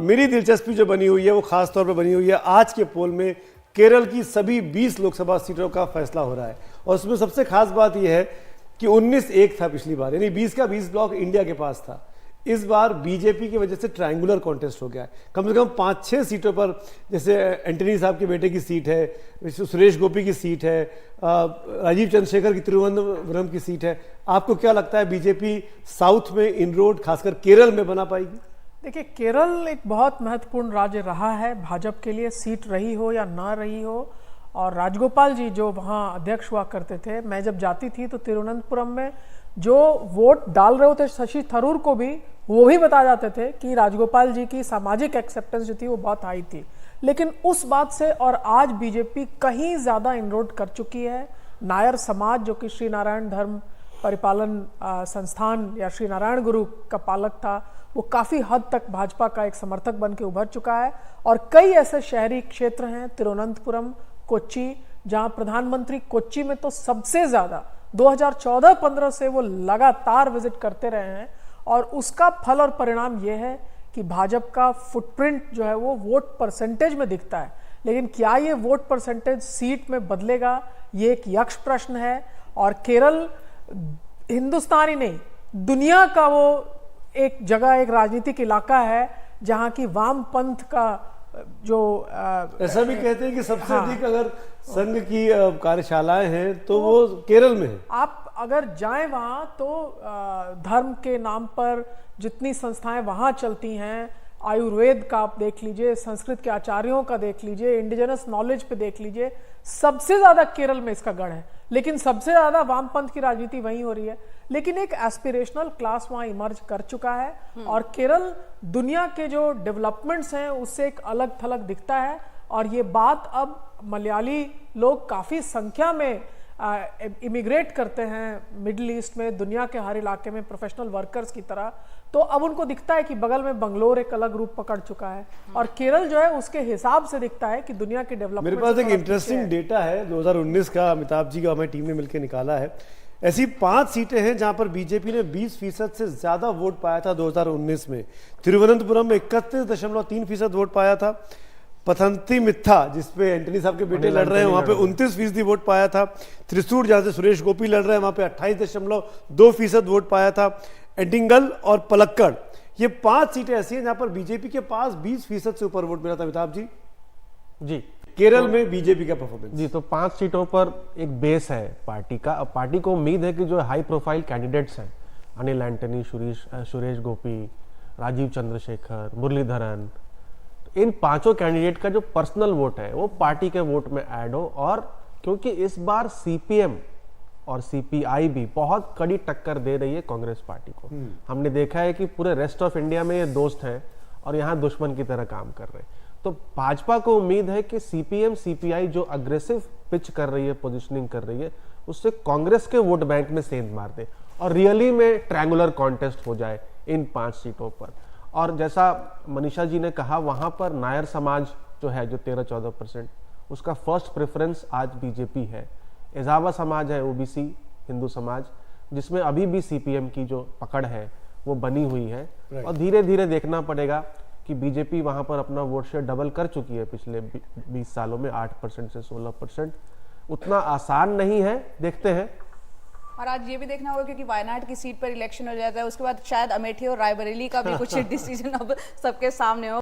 मेरी दिलचस्पी जो बनी हुई है वो खास तौर पर बनी हुई है आज के पोल में केरल की सभी 20 लोकसभा सीटों का फैसला हो रहा है। और उसमें सबसे खास बात यह है कि 19-1 था पिछली बार, यानी 20 का 20 ब्लॉक इंडिया के पास था। इस बार बीजेपी की वजह से ट्रायंगुलर कॉन्टेस्ट हो गया है। कम से कम 5-6 सीटों पर, जैसे एंटनी साहब के बेटे की सीट है, सुरेश गोपी की सीट है, राजीव चंद्रशेखर की तिरुवनंतपुरम की सीट है। आपको क्या लगता है बीजेपी साउथ में इनरोड खासकर केरल में बना पाएगी? देखिए, केरल एक बहुत महत्वपूर्ण राज्य रहा है भाजपा के लिए, सीट रही हो या ना रही हो। और राजगोपाल जी जो वहाँ अध्यक्ष हुआ करते थे, मैं जब जाती थी तो तिरुवनंतपुरम में जो वोट डाल रहे होते शशि थरूर को भी वो भी बता जाते थे कि राजगोपाल जी की सामाजिक एक्सेप्टेंस जो थी वो बहुत हाई थी। लेकिन उस बात से और आज बीजेपी कहीं ज़्यादा इनरोड कर चुकी है। नायर समाज जो कि श्री नारायण धर्म परिपालन संस्थान या श्री नारायण गुरु का पालक था, वो काफ़ी हद तक भाजपा का एक समर्थक बन के उभर चुका है। और कई ऐसे शहरी क्षेत्र हैं, तिरुवनंतपुरम, कोच्चि, जहां प्रधानमंत्री कोच्चि में तो सबसे ज़्यादा 2014-15 से वो लगातार विजिट करते रहे हैं। और उसका फल और परिणाम ये है कि भाजपा का फुटप्रिंट जो है वो वोट परसेंटेज में दिखता है। लेकिन क्या ये वोट परसेंटेज सीट में बदलेगा, ये एक यक्ष प्रश्न है। और केरल हिंदुस्तान ही नहीं, दुनिया का वो एक जगह, एक राजनीतिक इलाका है जहां की वामपंथ का जो ऐसा भी कहते हैं कि सबसे अधिक अगर संघ की कार्यशालाएं हैं तो वो केरल में है। आप अगर जाएं वहां तो धर्म के नाम पर जितनी संस्थाएं वहां चलती हैं, आयुर्वेद का आप देख लीजिए, संस्कृत के आचार्यों का देख लीजिए, इंडिजिनस नॉलेज पे देख लीजिए, सबसे ज्यादा केरल में इसका गढ़ है। लेकिन सबसे ज्यादा वामपंथ की राजनीति वहीं हो रही है। लेकिन एक एस्पिरेशनल क्लास वहां इमर्ज कर चुका है और केरल दुनिया के जो डेवलपमेंट्स हैं उससे एक अलग थलग दिखता है। और ये बात अब मलयाली लोग काफी संख्या में इमिग्रेट करते हैं मिडिल ईस्ट में, दुनिया के हर इलाके में प्रोफेशनल वर्कर्स की तरह। तो अब उनको दिखता है कि बगल में बंगलोर एक अलग रूप पकड़ चुका है और केरल जो है उसके हिसाब से दिखता है कि दुनिया के डेवलपमेंट। मेरे पास एक इंटरेस्टिंग डेटा है 2019 का, अमिताभ जी का हमारी टीम ने मिलकर निकाला है। ऐसी 5 सीटें हैं जहां पर बीजेपी ने 20% से ज्यादा वोट पाया था 2019 में। तिरुवनंतपुरम में 31.3% वोट पाया था। पथनमथिट्टा जिसपे एंटनी साहब के बेटे लड़ रहे हैं वहां पे 29% वोट पाया था। त्रिशूर जहां से सुरेश गोपी लड़ रहे हैं वहां पे 28.2% वोट पाया था। एडिंगल और पलक्कड़, ये 5 सीटें ऐसी हैं जहां पर बीजेपी के पास 20% से ऊपर वोट मिला था। अमिताभ जी जी, केरल में बीजेपी का परफॉर्मेंस जी, तो 5 सीटों पर एक बेस है पार्टी का। अब पार्टी को उम्मीद है कि जो हाई प्रोफाइल कैंडिडेट्स हैं, अनिल एंटनी, सुरेश गोपी, राजीव चंद्रशेखर, मुरलीधरन, इन 5 कैंडिडेट का जो पर्सनल वोट है वो पार्टी के वोट में ऐड हो। और क्योंकि इस बार सीपीएम और सीपीआई भी बहुत कड़ी टक्कर दे रही है कांग्रेस पार्टी को। हमने देखा है कि पूरे रेस्ट ऑफ इंडिया में ये दोस्त हैं और यहाँ दुश्मन की तरह काम कर रहे हैं। तो भाजपा को उम्मीद है कि सीपीएम सीपीआई जो अग्रेसिव पिच कर रही है, पोजिशनिंग कर रही है, उससे कांग्रेस के वोट बैंक में सेंध मार दे और रियली में ट्रायंगुलर कॉन्टेस्ट हो जाए इन 5 सीटों पर। और जैसा मनीषा जी ने कहा, वहां पर नायर समाज जो है, जो 13-14%, उसका फर्स्ट प्रेफरेंस आज बीजेपी है। एजावा समाज है, ओबीसी हिंदू समाज, जिसमें अभी भी सीपीएम की जो पकड़ है वो बनी हुई है। और धीरे धीरे देखना पड़ेगा कि बीजेपी वहां पर अपना वोट शेयर डबल कर चुकी है पिछले 20 सालों में, 8% से 16%। उतना आसान नहीं है, देखते हैं। और आज ये भी देखना होगा क्योंकि वायनाड की सीट पर इलेक्शन हो जाता है, उसके बाद शायद अमेठी और रायबरेली का भी कुछ डिसीजन अब सबके सामने हो।